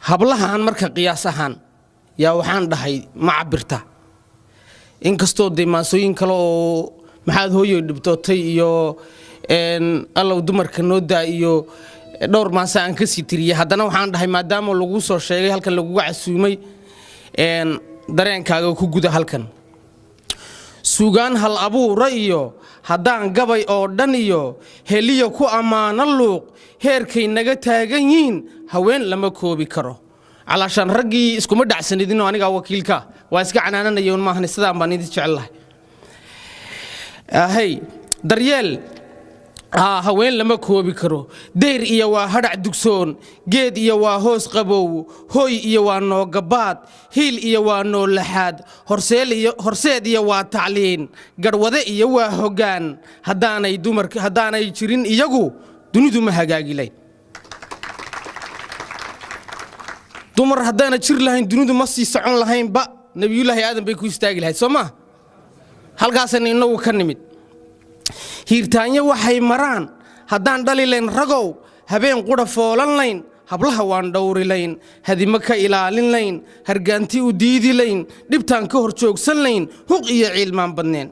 hablahan marka qiyaas ahaan yaa waxaan dhahay ma cabirta inkastoo deemaasooyin kale oo maxaad hooyo dhibtootay iyo allow dumarka noo daa iyo dhowr maasa aan ka sii tiriyay haddana waxaan dhahay maadaama lagu soo sheegay halkan lagu casuumay dareenkaaga ku guda halkan suugaan hal abuura iyo haddaan gabay oo dhan iyo heliyo ku ammaano luuq heerkay naga taagan yihiin haween lama koobi karo calaashaan raggii iskuma dhacsanidinoo anigaa wakiilka waa iska canaananayoon maahan sidaan baan idin jecelahay hey daryeel haween lama koobi karo deyr iyo waa hadhac dugsoon geed iyo waa hoos qabow hooy iyo waa noogabaad hiil iyo waa noolaxaad horseed iyo waa tacliin garwade iyo waa hoggaan haddaanay jirin iyagu dunidu ma hagaagilayn dumar haddaana jir lahayn dunidu ma sii socon lahaynba nabiyullaahi aadan bay ku istaagi lahayd soo ma halkaasana inagu ka nimid hiirtaanyo waxay maraan haddaan dhali layn ragow habeen qudha foolan layn hablaha waan dhowri layn hadimo ka ilaalin layn hargaanti u diidi layn dhibtaan ka hor joogsan layn huq iyo ciilmaan badneen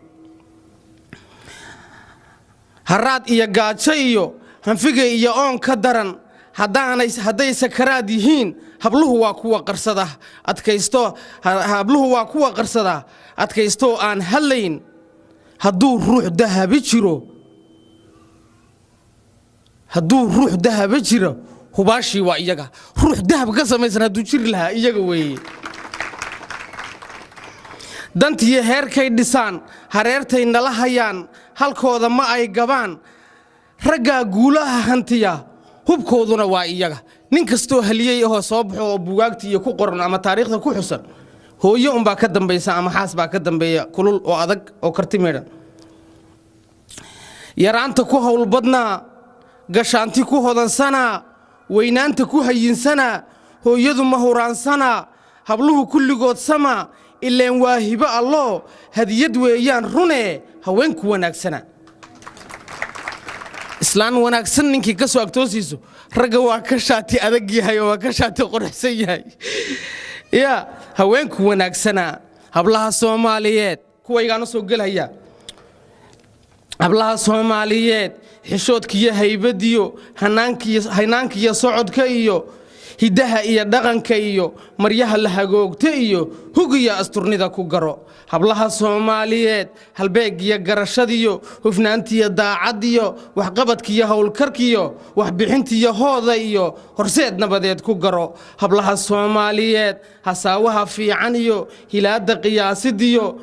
haraad iyo gaajo iyo hanfiga iyo oon ka daran hadday sakaraad yihiin habluhu waa kuwa qarsada adkaystoo aan hadlayn hadduu ruux dahaba jiro hubaashii waa iyaga ruux dahab ka samaysan hadduu jiri lahaa iyaga weeye dantiyo heerkay dhisaan hareertay nala hayaan halkooda ma ay gabaan raggaa guulaha hantiya hubkooduna waa iyaga nin kastoo haliyey ahoo soo baxo oo buugaagta iyo ku qoran ama taariikhda ku xusan hooyo unbaa ka dambaysa ama xaas baa ka dambeeya kulul oo adag oo karti meedhan yaraanta ku howlbadnaa gashaanti ku hodansanaa weynaanta ku hayinsanaa hooyadu ma huraansanaa habluhu kulligood samaa ileen waa hibo alloo hadiyad weeyaan runee haweenku wanaagsanaa islaan wanaagsan ninkii ka soo agtoosiiso ragga waa ka shaati adag yahay oo waa ka shaati qorxsan yahay ya haweenku wanaagsana hablaha Soomaaliyeed kuwaygaana soo galaya hablaha Soomaaliyeed xishoodkiyo haybadiyo hanaankiyo socodka iyo hidaha iyo dhaqanka iyo maryaha la hagoogta iyo hugiya asturnida ku garo hablaha Soomaaliyeed halbeegiyo garashadiyo hufnaantiyo daacadiyo waxqabadkiyo howlkarkiyo waxbixintiyo hooda iyo horseed nabadeed ku garo hablaha Soomaaliyeed hasaawaha fiican iyo hilaada qiyaasidiyo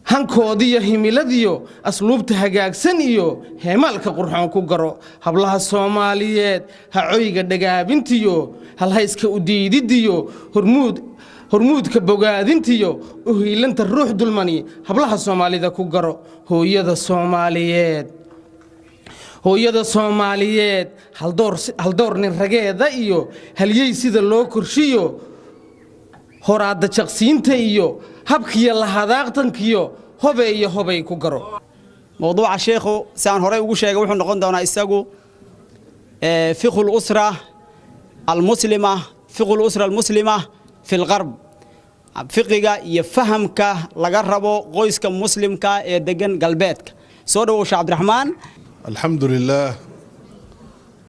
hankoodiyo himiladiyo asluubta hagaagsan iyo heemalka qurxoon ku garo hablaha Soomaaliyeed hacooyga dhagaabintiyo halhayska u diididiyo hormuudka bogaadintiyo u hiilanta ruux dulmani hablaha Soomaalida ku garo hooyada Soomaaliyeed haldoor nin rageeda iyo halyey sida loo korshiyo horaada jaqsiinta iyo habkiya la hadaaqtankiyo hobay ku garo موضوع الشيخ سان هراء وجو شيء وحنا نقول دهنا إستاجو فقه الأسرة المسلمة فقه الأسرة المسلمة في الغرب فقه يفهم كه لجربه قيس كمسلم كه دجن قلبتك سودو عبد الرحمن الحمد لله